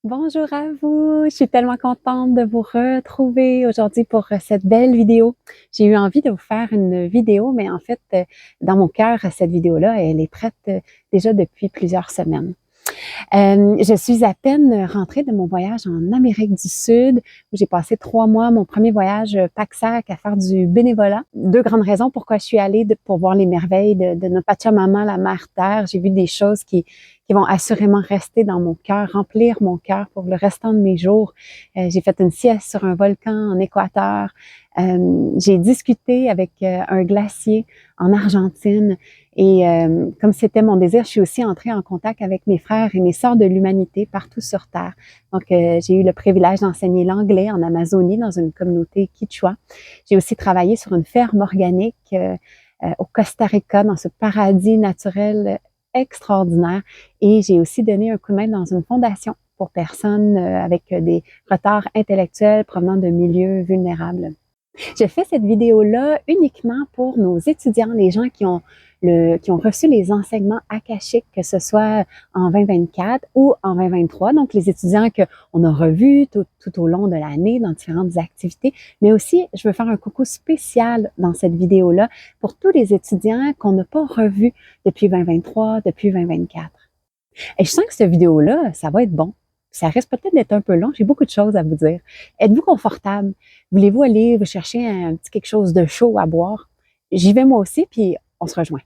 Bonjour à vous, je suis tellement contente de vous retrouver aujourd'hui pour cette belle vidéo. J'ai eu envie de vous faire une vidéo, mais en fait, dans mon cœur, cette vidéo-là, elle est prête déjà depuis plusieurs semaines. Je suis à peine rentrée de mon voyage en Amérique du Sud, où j'ai passé 3 mois, mon premier voyage pack-sac à faire du bénévolat. 2 grandes raisons pourquoi je suis allée pour voir les merveilles de notre Pachamama, la Mère Terre. J'ai vu des choses qui vont assurément rester dans mon cœur, remplir mon cœur pour le restant de mes jours. J'ai fait une sieste sur un volcan en Équateur. J'ai discuté avec un glacier en Argentine. Et comme c'était mon désir, je suis aussi entrée en contact avec mes frères et mes sœurs de l'humanité partout sur Terre. Donc, j'ai eu le privilège d'enseigner l'anglais en Amazonie dans une communauté Quechua. J'ai aussi travaillé sur une ferme organique au Costa Rica, dans ce paradis naturel extraordinaire. Et j'ai aussi donné un coup de main dans une fondation pour personnes avec des retards intellectuels provenant de milieux vulnérables. Je fais cette vidéo-là uniquement pour nos étudiants, les gens qui ont reçu les enseignements akashiques, que ce soit en 2024 ou en 2023. Donc, les étudiants qu'on a revus tout au long de l'année dans différentes activités. Mais aussi, je veux faire un coucou spécial dans cette vidéo-là pour tous les étudiants qu'on n'a pas revus depuis 2023, depuis 2024. Et je sens que cette vidéo-là, ça va être bon. Ça risque peut-être d'être un peu long. J'ai beaucoup de choses à vous dire. Êtes-vous confortable? Voulez-vous aller vous chercher un petit quelque chose de chaud à boire? J'y vais moi aussi, puis on se rejoint.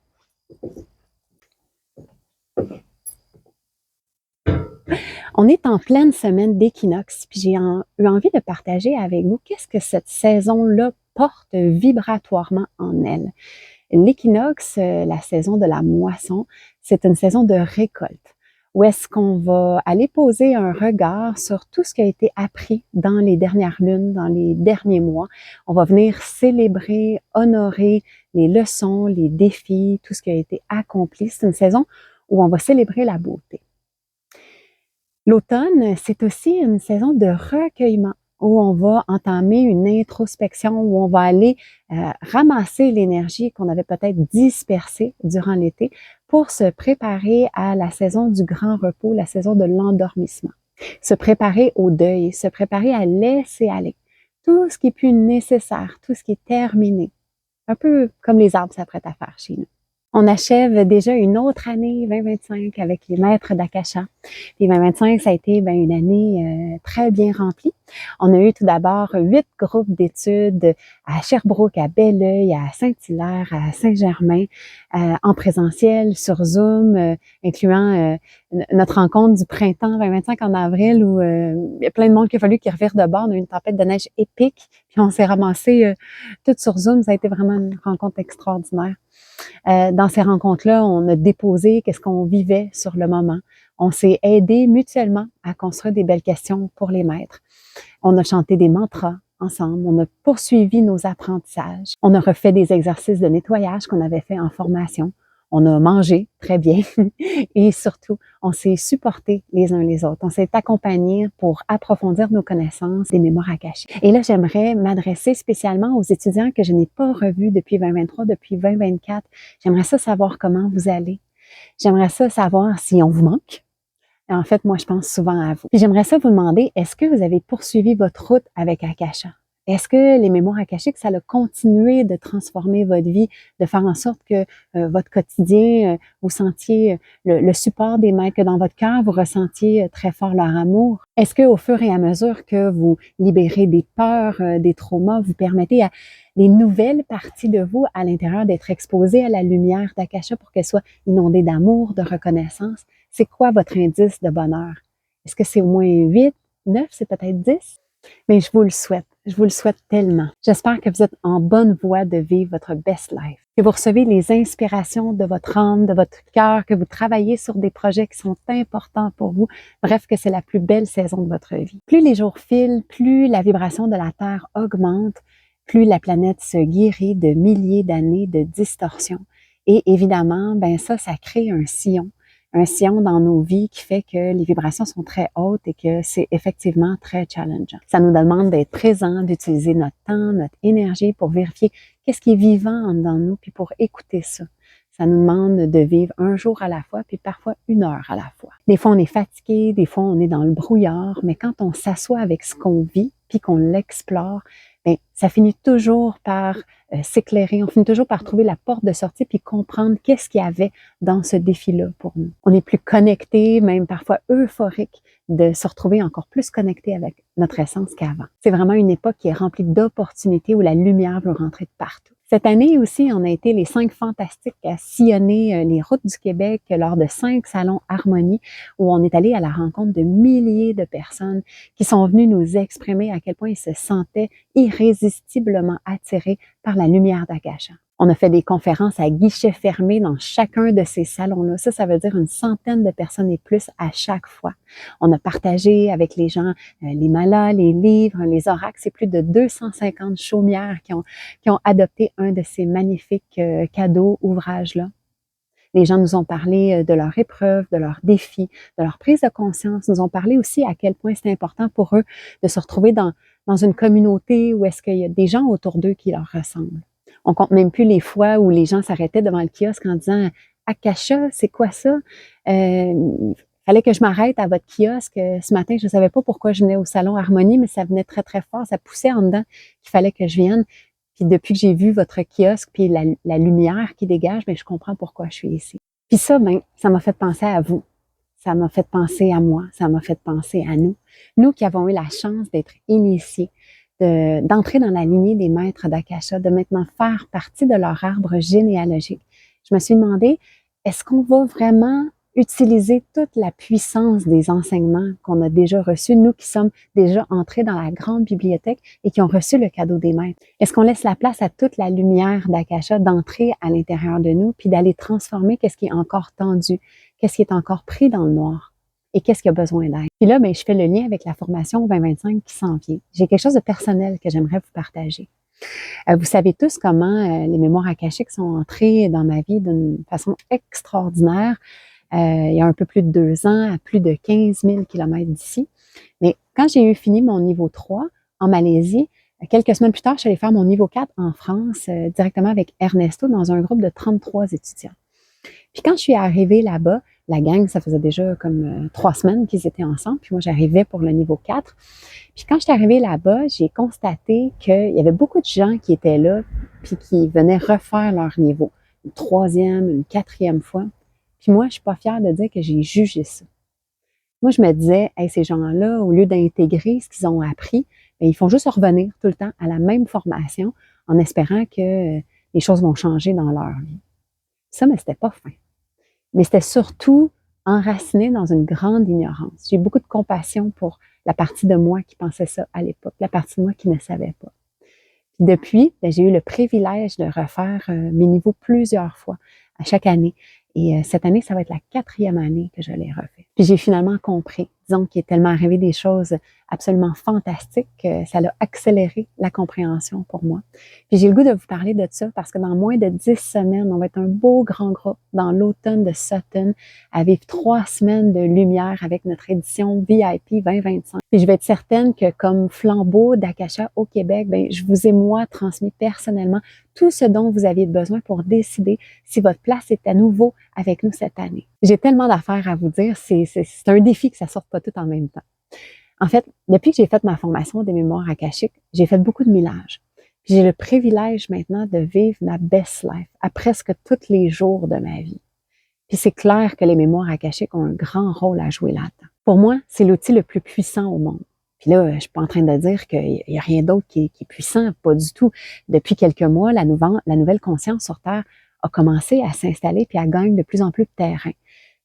On est en pleine semaine d'équinoxe, puis j'ai eu envie de partager avec vous qu'est-ce que cette saison-là porte vibratoirement en elle. L'équinoxe, la saison de la moisson, c'est une saison de récolte, où est-ce qu'on va aller poser un regard sur tout ce qui a été appris dans les dernières lunes, dans les derniers mois. On va venir célébrer, honorer les leçons, les défis, tout ce qui a été accompli. C'est une saison où on va célébrer la beauté. L'automne, c'est aussi une saison de recueillement où on va entamer une introspection, où on va aller ramasser l'énergie qu'on avait peut-être dispersée durant l'été pour se préparer à la saison du grand repos, la saison de l'endormissement. Se préparer au deuil, se préparer à laisser aller tout ce qui est plus nécessaire, tout ce qui est terminé. Un peu comme les arbres s'apprêtent à faire chez nous. On achève déjà une autre année 2025 avec les maîtres d'Akasha. Puis 2025, ça a été une année très bien remplie. On a eu tout d'abord 8 groupes d'études à Sherbrooke, à Belleuil, à Saint-Hilaire, à Saint-Germain, en présentiel, sur Zoom, incluant notre rencontre du printemps 2025 en avril où il y a plein de monde qui a fallu qu'ils revirent de bord. On a eu une tempête de neige épique, puis on s'est ramassé tout sur Zoom. Ça a été vraiment une rencontre extraordinaire. Dans ces rencontres-là, on a déposé qu'est-ce qu'on vivait sur le moment. On s'est aidé mutuellement à construire des belles questions pour les maîtres. On a chanté des mantras ensemble. On a poursuivi nos apprentissages. On a refait des exercices de nettoyage qu'on avait fait en formation. On a mangé très bien et surtout, on s'est supportés les uns les autres. On s'est accompagnés pour approfondir nos connaissances des mémoires akashiques. Et là, j'aimerais m'adresser spécialement aux étudiants que je n'ai pas revus depuis 2023, depuis 2024. J'aimerais ça savoir comment vous allez. J'aimerais ça savoir si on vous manque. En fait, moi, je pense souvent à vous. Puis j'aimerais ça vous demander, est-ce que vous avez poursuivi votre route avec Akasha? Est-ce que les mémoires akashiques, ça a continué de transformer votre vie, de faire en sorte que votre quotidien, vous sentiez le support des maîtres, que dans votre cœur, vous ressentiez très fort leur amour? Est-ce que au fur et à mesure que vous libérez des peurs, des traumas, vous permettez à les nouvelles parties de vous à l'intérieur d'être exposées à la lumière d'Akasha pour qu'elles soient inondées d'amour, de reconnaissance? C'est quoi votre indice de bonheur? Est-ce que c'est au moins 8, 9, c'est peut-être 10? Mais je vous le souhaite. Je vous le souhaite tellement. J'espère que vous êtes en bonne voie de vivre votre best life, que vous recevez les inspirations de votre âme, de votre cœur, que vous travaillez sur des projets qui sont importants pour vous. Bref, que c'est la plus belle saison de votre vie. Plus les jours filent, plus la vibration de la Terre augmente, plus la planète se guérit de milliers d'années de distorsion. Et évidemment, ça crée un sillon dans nos vies qui fait que les vibrations sont très hautes et que c'est effectivement très challengeant. Ça nous demande d'être présent, d'utiliser notre temps, notre énergie pour vérifier qu'est-ce qui est vivant dans nous, puis pour écouter ça. Ça nous demande de vivre un jour à la fois, puis parfois une heure à la fois. Des fois, on est fatigué, des fois, on est dans le brouillard, mais quand on s'assoit avec ce qu'on vit, puis qu'on l'explore, bien, ça finit toujours par s'éclairer. On finit toujours par trouver la porte de sortie, puis comprendre qu'est-ce qu'il y avait dans ce défi-là pour nous. On est plus connecté, même parfois euphorique, de se retrouver encore plus connecté avec notre essence qu'avant. C'est vraiment une époque qui est remplie d'opportunités où la lumière veut rentrer de partout. Cette année aussi, on a été les 5 fantastiques à sillonner les routes du Québec lors de 5 salons Harmonie où on est allé à la rencontre de milliers de personnes qui sont venues nous exprimer à quel point ils se sentaient irrésistiblement attirés par la lumière d'Akasha. On a fait des conférences à guichets fermés dans chacun de ces salons-là. Ça veut dire une centaine de personnes et plus à chaque fois. On a partagé avec les gens les malas, les livres, les oracles. C'est plus de 250 chaumières qui ont adopté un de ces magnifiques cadeaux, ouvrages-là. Les gens nous ont parlé de leurs épreuves, de leurs défis, de leur prise de conscience. Nous ont parlé aussi à quel point c'est important pour eux de se retrouver dans une communauté où est-ce qu'il y a des gens autour d'eux qui leur ressemblent. On compte même plus les fois où les gens s'arrêtaient devant le kiosque en disant « Akasha, c'est quoi ça? Fallait que je m'arrête à votre kiosque. Ce matin, je ne savais pas pourquoi je venais au salon Harmonie, mais ça venait très, très fort. Ça poussait en dedans qu'il fallait que je vienne. Puis depuis que j'ai vu votre kiosque, puis la lumière qui dégage, bien, je comprends pourquoi je suis ici. » Puis ça, bien, ça m'a fait penser à vous. Ça m'a fait penser à moi. Ça m'a fait penser à nous. Nous qui avons eu la chance d'être initiés, d'entrer dans la lignée des maîtres d'Akasha, de maintenant faire partie de leur arbre généalogique. Je me suis demandé, est-ce qu'on va vraiment utiliser toute la puissance des enseignements qu'on a déjà reçus, nous qui sommes déjà entrés dans la grande bibliothèque et qui ont reçu le cadeau des maîtres? Est-ce qu'on laisse la place à toute la lumière d'Akasha d'entrer à l'intérieur de nous puis d'aller transformer qu'est-ce qui est encore tendu, qu'est-ce qui est encore pris dans le noir? Et qu'est-ce qui a besoin d'aide? Puis là, bien, je fais le lien avec la formation 2025 qui s'en vient. J'ai quelque chose de personnel que j'aimerais vous partager. Vous savez tous comment les mémoires akashiques sont entrées dans ma vie d'une façon extraordinaire. Il y a un peu plus de 2 ans, à plus de 15 000 kilomètres d'ici. Mais quand j'ai eu fini mon niveau 3 en Malaisie, quelques semaines plus tard, je suis allée faire mon niveau 4 en France, directement avec Ernesto dans un groupe de 33 étudiants. Puis quand je suis arrivée là-bas, la gang, ça faisait déjà comme 3 semaines qu'ils étaient ensemble. Puis moi, j'arrivais pour le niveau 4. Puis quand je suis arrivée là-bas, j'ai constaté qu'il y avait beaucoup de gens qui étaient là puis qui venaient refaire leur niveau. Une 3e, une 4e fois. Puis moi, je suis pas fière de dire que j'ai jugé ça. Moi, je me disais, hey, ces gens-là, au lieu d'intégrer ce qu'ils ont appris, bien, ils font juste revenir tout le temps à la même formation en espérant que les choses vont changer dans leur vie. Ça, mais c'était pas fin. Mais c'était surtout enraciné dans une grande ignorance. J'ai beaucoup de compassion pour la partie de moi qui pensait ça à l'époque, la partie de moi qui ne savait pas. Puis depuis, bien, j'ai eu le privilège de refaire mes niveaux plusieurs fois, à chaque année. Et cette année, ça va être la 4e année que je l'ai refait. Puis j'ai finalement compris, disons qu'il est tellement arrivé des choses absolument fantastiques que ça a accéléré la compréhension pour moi. Puis j'ai le goût de vous parler de ça parce que dans moins de 10 semaines, on va être un beau grand groupe dans l'automne de Sutton à vivre 3 semaines de lumière avec notre édition VIP 2025. Puis je vais être certaine que comme flambeau d'Akasha au Québec, bien, je vous ai moi transmis personnellement tout ce dont vous aviez besoin pour décider si votre place est à nouveau avec nous cette année. J'ai tellement d'affaires à vous dire, c'est un défi que ça sorte pas tout en même temps. En fait, depuis que j'ai fait ma formation des mémoires akashiques, j'ai fait beaucoup de millages. J'ai le privilège maintenant de vivre ma best life à presque tous les jours de ma vie. Puis c'est clair que les mémoires akashiques ont un grand rôle à jouer là-dedans. Pour moi, c'est l'outil le plus puissant au monde. Puis là, je suis pas en train de dire qu'il y a rien d'autre qui est puissant, pas du tout. Depuis quelques mois, la nouvelle conscience sur Terre a commencé à s'installer puis à gagner de plus en plus de terrain.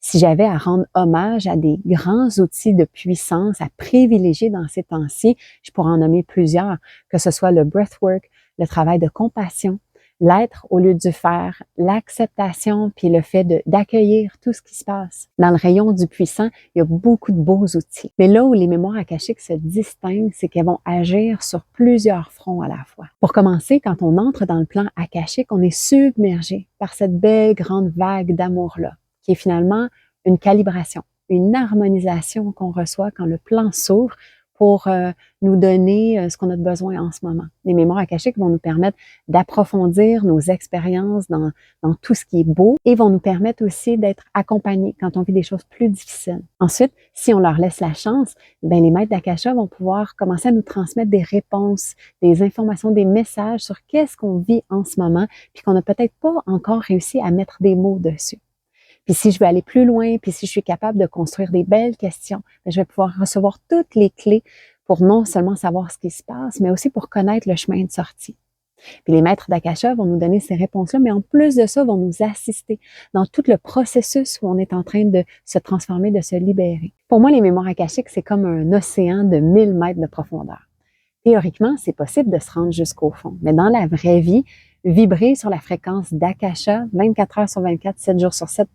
Si j'avais à rendre hommage à des grands outils de puissance à privilégier dans ces temps-ci, je pourrais en nommer plusieurs, que ce soit le breathwork, le travail de compassion, l'être au lieu du faire, l'acceptation, puis le fait d'accueillir tout ce qui se passe. Dans le rayon du puissant, il y a beaucoup de beaux outils. Mais là où les mémoires akashiques se distinguent, c'est qu'elles vont agir sur plusieurs fronts à la fois. Pour commencer, quand on entre dans le plan akashique, on est submergé par cette belle grande vague d'amour-là, qui est finalement une calibration, une harmonisation qu'on reçoit quand le plan s'ouvre pour nous donner ce qu'on a de besoin en ce moment. Les mémoires akashiques vont nous permettre d'approfondir nos expériences dans tout ce qui est beau et vont nous permettre aussi d'être accompagnés quand on vit des choses plus difficiles. Ensuite, si on leur laisse la chance, bien, les maîtres d'Akasha vont pouvoir commencer à nous transmettre des réponses, des informations, des messages sur qu'est-ce qu'on vit en ce moment, puis qu'on n'a peut-être pas encore réussi à mettre des mots dessus. Puis si je veux aller plus loin, puis si je suis capable de construire des belles questions, bien, je vais pouvoir recevoir toutes les clés pour non seulement savoir ce qui se passe, mais aussi pour connaître le chemin de sortie. Puis les maîtres d'Akasha vont nous donner ces réponses-là, mais en plus de ça, vont nous assister dans tout le processus où on est en train de se transformer, de se libérer. Pour moi, les mémoires akashiques, c'est comme un océan de 1000 mètres de profondeur. Théoriquement, c'est possible de se rendre jusqu'au fond, mais dans la vraie vie, vibrer sur la fréquence d'Akasha 24 heures sur 24, 7 jours sur 7,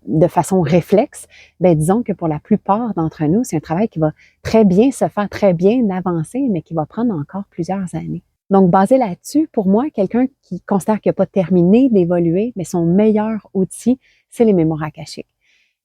de façon réflexe, bien, disons que pour la plupart d'entre nous, c'est un travail qui va très bien se faire, très bien avancer, mais qui va prendre encore plusieurs années. Donc, basé là-dessus, pour moi, quelqu'un qui considère qu'il n'a pas terminé d'évoluer, mais son meilleur outil, c'est les mémoires akashiques.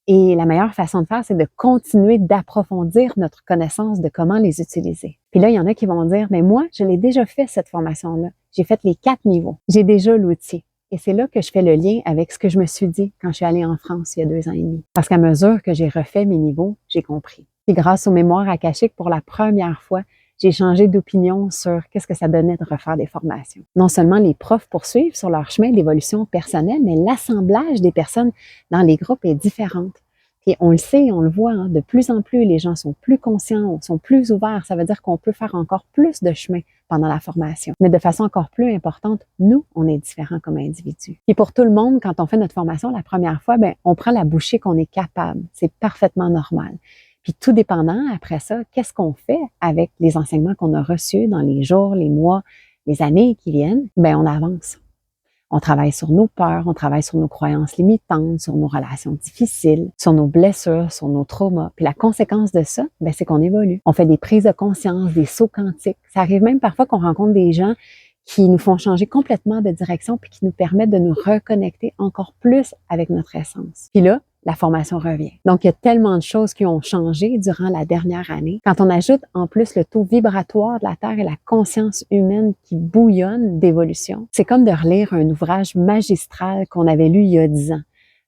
Et la meilleure façon de faire, c'est de continuer d'approfondir notre connaissance de comment les utiliser. Puis là, il y en a qui vont dire, mais moi, je l'ai déjà fait cette formation-là. J'ai fait les 4 niveaux. J'ai déjà l'outil. Et c'est là que je fais le lien avec ce que je me suis dit quand je suis allée en France il y a 2 ans et demi. Parce qu'à mesure que j'ai refait mes niveaux, j'ai compris. Puis grâce aux mémoires akashiques, pour la première fois, j'ai changé d'opinion sur qu'est-ce que ça donnait de refaire des formations. Non seulement les profs poursuivent sur leur chemin d'évolution personnelle, mais l'assemblage des personnes dans les groupes est différente. Puis on le sait, on le voit, hein, de plus en plus, les gens sont plus conscients, sont plus ouverts. Ça veut dire qu'on peut faire encore plus de chemin pendant la formation. Mais de façon encore plus importante, nous, on est différents comme individus. Et pour tout le monde, quand on fait notre formation la première fois, ben, on prend la bouchée qu'on est capable. C'est parfaitement normal. Puis tout dépendant, après ça, qu'est-ce qu'on fait avec les enseignements qu'on a reçus dans les jours, les mois, les années qui viennent? Ben, on avance. On travaille sur nos peurs, on travaille sur nos croyances limitantes, sur nos relations difficiles, sur nos blessures, sur nos traumas. Puis la conséquence de ça, ben, c'est qu'on évolue. On fait des prises de conscience, des sauts quantiques. Ça arrive même parfois qu'on rencontre des gens qui nous font changer complètement de direction puis qui nous permettent de nous reconnecter encore plus avec notre essence. Puis là, la formation revient. Donc, il y a tellement de choses qui ont changé durant la dernière année. Quand on ajoute en plus le taux vibratoire de la Terre et la conscience humaine qui bouillonne d'évolution, c'est comme de relire un ouvrage magistral qu'on avait lu il y a 10 ans.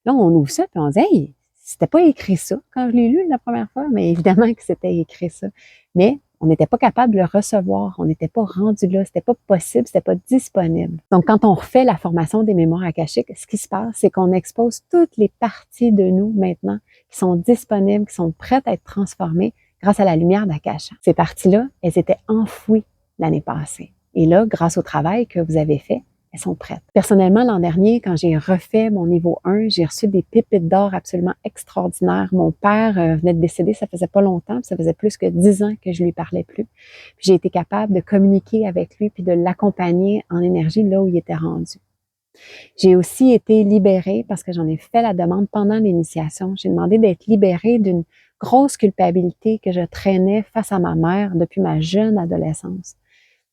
Là, on ouvre ça et on dit « Hey, c'était pas écrit ça quand je l'ai lu la première fois, mais évidemment que c'était écrit ça. » Mais on n'était pas capable de le recevoir, on n'était pas rendu là, c'était pas possible, c'était pas disponible. Donc, quand on refait la formation des mémoires akashiques, ce qui se passe, c'est qu'on expose toutes les parties de nous maintenant qui sont disponibles, qui sont prêtes à être transformées grâce à la lumière d'Akasha. Ces parties-là, elles étaient enfouies l'année passée. Et là, grâce au travail que vous avez fait, elles sont prêtes. Personnellement, l'an dernier, quand j'ai refait mon niveau 1, j'ai reçu des pépites d'or absolument extraordinaires. Mon père venait de décéder, ça faisait pas longtemps, puis ça faisait plus que 10 ans que je lui parlais plus. Puis j'ai été capable de communiquer avec lui puis de l'accompagner en énergie là où il était rendu. J'ai aussi été libérée parce que j'en ai fait la demande pendant l'initiation. J'ai demandé d'être libérée d'une grosse culpabilité que je traînais face à ma mère depuis ma jeune adolescence.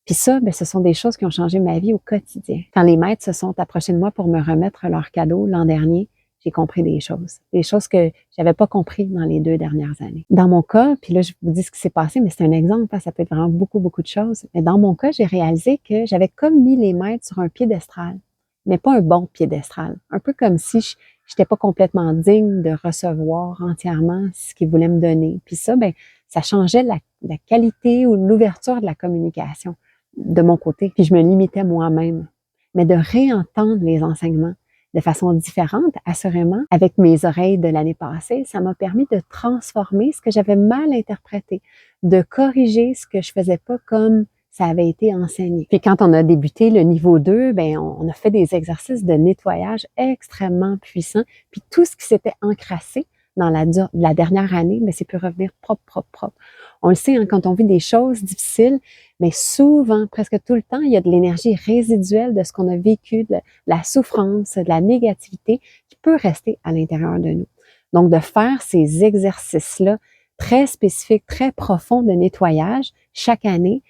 Puis ça, bien, ce sont des choses qui ont changé ma vie au quotidien. Quand les maîtres se sont approchés de moi pour me remettre leur cadeau l'an dernier, j'ai compris des choses que j'avais pas compris dans les 2 dernières années. Dans mon cas, puis là, je vous dis ce qui s'est passé, mais c'est un exemple, hein, ça peut être vraiment beaucoup, beaucoup de choses. Mais dans mon cas, j'ai réalisé que j'avais comme mis les maîtres sur un piédestal, mais pas un bon piédestal. Un peu comme si je n'étais pas complètement digne de recevoir entièrement ce qu'ils voulaient me donner. Puis ça, bien, ça changeait la qualité ou l'ouverture de la communication de mon côté, puis je me limitais moi-même. Mais de réentendre les enseignements de façon différente, assurément, avec mes oreilles de l'année passée, ça m'a permis de transformer ce que j'avais mal interprété, de corriger ce que je faisais pas comme ça avait été enseigné. Puis quand on a débuté le niveau 2, ben on a fait des exercices de nettoyage extrêmement puissants, puis tout ce qui s'était encrassé dans la dernière année, mais c'est pu revenir propre. On le sait, hein, quand on vit des choses difficiles, mais souvent, presque tout le temps, il y a de l'énergie résiduelle de ce qu'on a vécu, de la souffrance, de la négativité qui peut rester à l'intérieur de nous. Donc, de faire ces exercices-là très spécifiques, très profonds de nettoyage chaque année,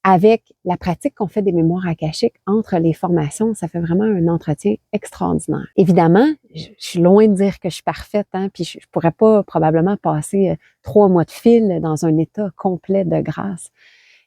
avec la pratique qu'on fait des mémoires akashiques entre les formations, ça fait vraiment un entretien extraordinaire. Évidemment, je suis loin de dire que je suis parfaite, hein, puis je pourrais pas probablement passer 3 mois de fil dans un état complet de grâce.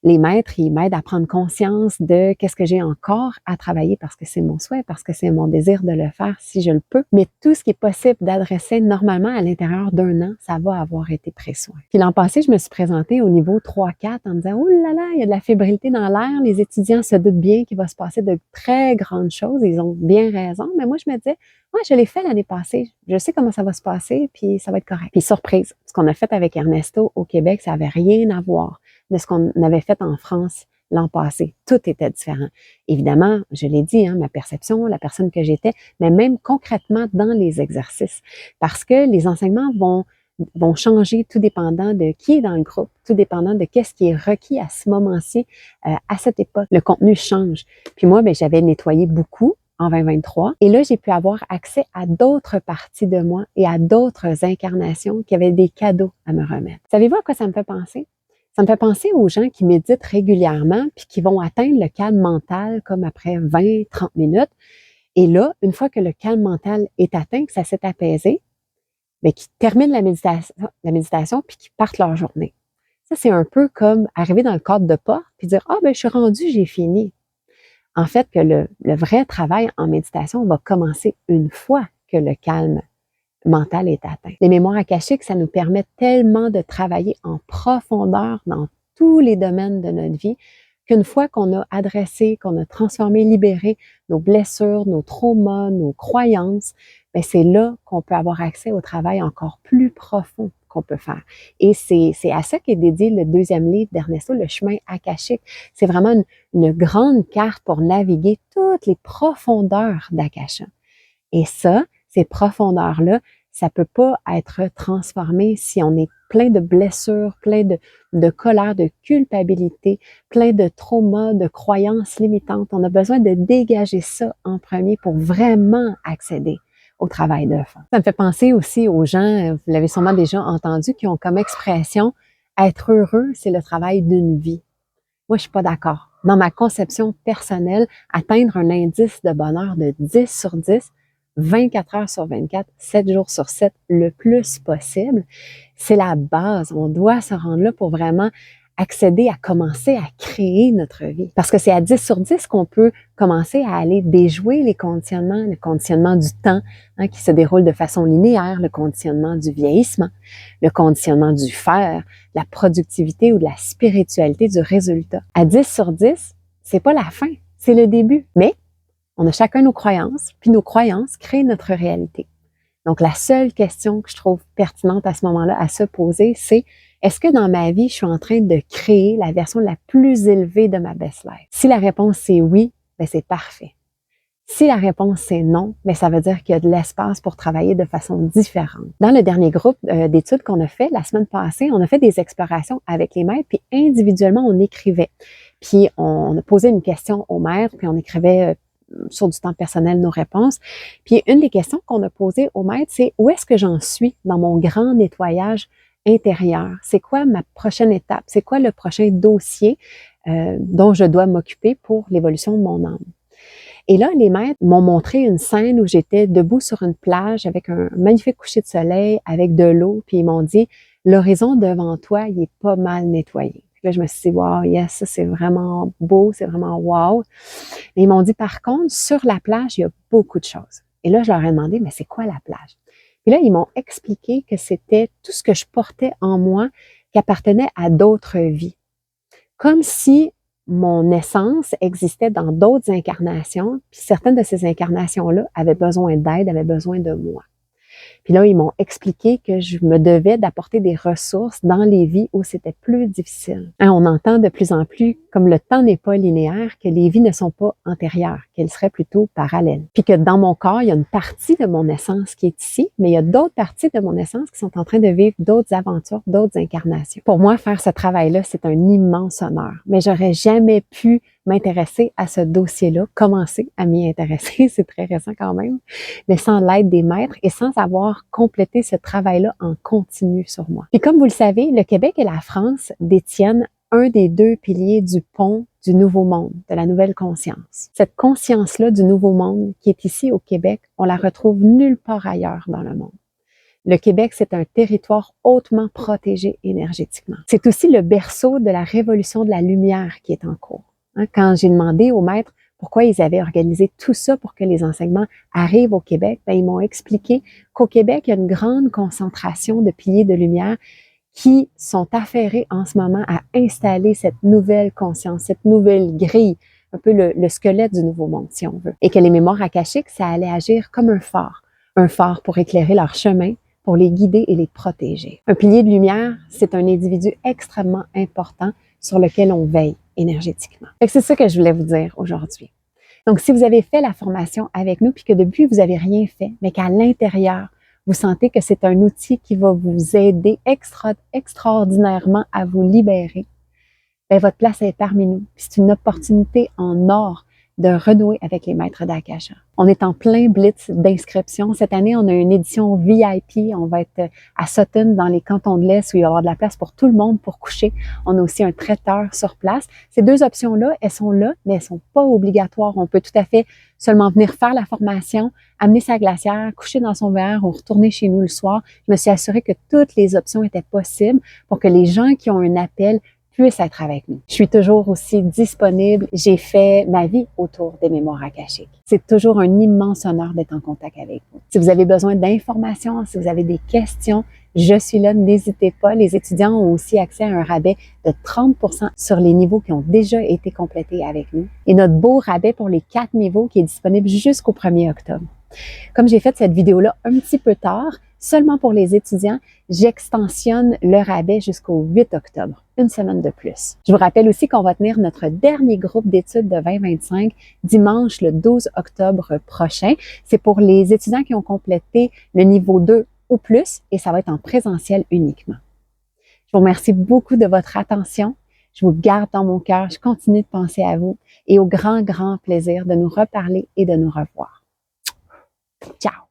Les maîtres, ils m'aident à prendre conscience de qu'est-ce que j'ai encore à travailler parce que c'est mon souhait, parce que c'est mon désir de le faire si je le peux. Mais tout ce qui est possible d'adresser normalement à l'intérieur d'un an, ça va avoir été pris soin. Puis l'an passé, je me suis présentée au niveau 3-4 en me disant « Oh là là, il y a de la fébrilité dans l'air, les étudiants se doutent bien qu'il va se passer de très grandes choses. » Ils ont bien raison, mais moi je me disais « Ouais, je l'ai fait l'année passée, je sais comment ça va se passer, puis ça va être correct. » Puis surprise, ce qu'on a fait avec Ernesto au Québec, ça avait rien à voir de ce qu'on avait fait en France l'an passé. Tout était différent. Évidemment, je l'ai dit, hein, ma perception, la personne que j'étais, mais même concrètement dans les exercices. Parce que les enseignements vont changer tout dépendant de qui est dans le groupe, tout dépendant de qu'est-ce qui est requis à ce moment-ci, à cette époque. Le contenu change. Puis moi, j'avais nettoyé beaucoup en 2023. Et là, j'ai pu avoir accès à d'autres parties de moi et à d'autres incarnations qui avaient des cadeaux à me remettre. Savez-vous à quoi ça me fait penser? Ça me fait penser aux gens qui méditent régulièrement puis qui vont atteindre le calme mental comme après 20-30 minutes. Et là, une fois que le calme mental est atteint, que ça s'est apaisé, qui terminent la méditation puis qui partent leur journée. Ça, c'est un peu comme arriver dans le cadre de porte puis dire « Ah, je suis rendu, j'ai fini. » En fait, que le vrai travail en méditation va commencer une fois que le calme mental est atteint. Les mémoires akashiques, ça nous permet tellement de travailler en profondeur dans tous les domaines de notre vie qu'une fois qu'on a adressé, qu'on a transformé, libéré nos blessures, nos traumas, nos croyances, c'est là qu'on peut avoir accès au travail encore plus profond qu'on peut faire. Et c'est à ça qu'est dédié le 2e livre d'Ernesto, Le chemin akashique. C'est vraiment une grande carte pour naviguer toutes les profondeurs d'Akasha. Et ça, ces profondeurs-là, ça peut pas être transformé si on est plein de blessures, plein de colère, de culpabilité, plein de traumas, de croyances limitantes. On a besoin de dégager ça en premier pour vraiment accéder au travail de fond. Ça me fait penser aussi aux gens, vous l'avez sûrement déjà entendu, qui ont comme expression « être heureux, c'est le travail d'une vie ». Moi, je suis pas d'accord. Dans ma conception personnelle, atteindre un indice de bonheur de 10 sur 10, 24 heures sur 24, 7 jours sur 7, le plus possible, c'est la base. On doit se rendre là pour vraiment accéder à commencer à créer notre vie. Parce que c'est à 10 sur 10 qu'on peut commencer à aller déjouer les conditionnements, le conditionnement du temps qui se déroule de façon linéaire, le conditionnement du vieillissement, le conditionnement du faire, la productivité ou de la spiritualité du résultat. À 10 sur 10, c'est pas la fin, c'est le début. Mais on a chacun nos croyances, puis nos croyances créent notre réalité. Donc, la seule question que je trouve pertinente à ce moment-là à se poser, c'est est-ce que dans ma vie, je suis en train de créer la version la plus élevée de ma best life? Si la réponse c'est oui, c'est parfait. Si la réponse c'est non, ça veut dire qu'il y a de l'espace pour travailler de façon différente. Dans le dernier groupe d'études qu'on a fait la semaine passée, on a fait des explorations avec les maîtres, puis individuellement, on écrivait. Puis on a posé une question aux maîtres, puis on écrivait sur du temps personnel nos réponses. Puis une des questions qu'on a posées aux maîtres, c'est où est-ce que j'en suis dans mon grand nettoyage intérieur? C'est quoi ma prochaine étape? C'est quoi le prochain dossier dont je dois m'occuper pour l'évolution de mon âme? Et là, les maîtres m'ont montré une scène où j'étais debout sur une plage avec un magnifique coucher de soleil, avec de l'eau, puis ils m'ont dit, l'horizon devant toi, il est pas mal nettoyé. Puis là, je me suis dit, wow, yes, ça c'est vraiment beau, c'est vraiment wow. Mais ils m'ont dit, par contre, sur la plage, il y a beaucoup de choses. Et là, je leur ai demandé, mais c'est quoi la plage? Puis là, ils m'ont expliqué que c'était tout ce que je portais en moi qui appartenait à d'autres vies. Comme si mon essence existait dans d'autres incarnations, puis certaines de ces incarnations-là avaient besoin d'aide, avaient besoin de moi. Puis là, ils m'ont expliqué que je me devais d'apporter des ressources dans les vies où c'était plus difficile. On entend de plus en plus, comme le temps n'est pas linéaire, que les vies ne sont pas antérieures, qu'elles seraient plutôt parallèles. Puis que dans mon corps, il y a une partie de mon essence qui est ici, mais il y a d'autres parties de mon essence qui sont en train de vivre d'autres aventures, d'autres incarnations. Pour moi, faire ce travail-là, c'est un immense honneur. Mais j'aurais jamais pu m'intéresser à ce dossier-là, commencer à m'y intéresser, c'est très récent quand même, mais sans l'aide des maîtres et sans avoir complété ce travail-là en continu sur moi. Puis comme vous le savez, le Québec et la France détiennent un des deux piliers du pont du nouveau monde, de la nouvelle conscience. Cette conscience-là du nouveau monde qui est ici au Québec, on la retrouve nulle part ailleurs dans le monde. Le Québec, c'est un territoire hautement protégé énergétiquement. C'est aussi le berceau de la révolution de la lumière qui est en cours. Quand j'ai demandé aux maîtres pourquoi ils avaient organisé tout ça pour que les enseignements arrivent au Québec, ils m'ont expliqué qu'au Québec, il y a une grande concentration de piliers de lumière qui sont affairés en ce moment à installer cette nouvelle conscience, cette nouvelle grille, un peu le squelette du nouveau monde, si on veut. Et que les mémoires akashiques, ça allait agir comme un phare pour éclairer leur chemin, pour les guider et les protéger. Un pilier de lumière, c'est un individu extrêmement important sur lequel on veille énergétiquement. C'est ça que je voulais vous dire aujourd'hui. Donc, si vous avez fait la formation avec nous, puis que depuis, vous n'avez rien fait, mais qu'à l'intérieur, vous sentez que c'est un outil qui va vous aider extraordinairement à vous libérer, votre place est parmi nous. C'est une opportunité en or de renouer avec les maîtres d'Akasha. On est en plein blitz d'inscription. Cette année, on a une édition VIP. On va être à Sutton, dans les cantons de l'Est, où il va y avoir de la place pour tout le monde pour coucher. On a aussi un traiteur sur place. Ces deux options-là, elles sont là, mais elles sont pas obligatoires. On peut tout à fait seulement venir faire la formation, amener sa glacière, coucher dans son verre ou retourner chez nous le soir. Je me suis assurée que toutes les options étaient possibles pour que les gens qui ont un appel puissent être avec nous. Je suis toujours aussi disponible. J'ai fait ma vie autour des mémoires akashiques. C'est toujours un immense honneur d'être en contact avec vous. Si vous avez besoin d'informations, si vous avez des questions, je suis là, n'hésitez pas. Les étudiants ont aussi accès à un rabais de 30% sur les niveaux qui ont déjà été complétés avec nous. Et notre beau rabais pour les 4 niveaux qui est disponible jusqu'au 1er octobre. Comme j'ai fait cette vidéo-là un petit peu tard, seulement pour les étudiants, j'extensionne le rabais jusqu'au 8 octobre, une semaine de plus. Je vous rappelle aussi qu'on va tenir notre dernier groupe d'études de 2025 dimanche le 12 octobre prochain. C'est pour les étudiants qui ont complété le niveau 2 ou plus et ça va être en présentiel uniquement. Je vous remercie beaucoup de votre attention. Je vous garde dans mon cœur. Je continue de penser à vous et au grand, grand plaisir de nous reparler et de nous revoir. Ciao!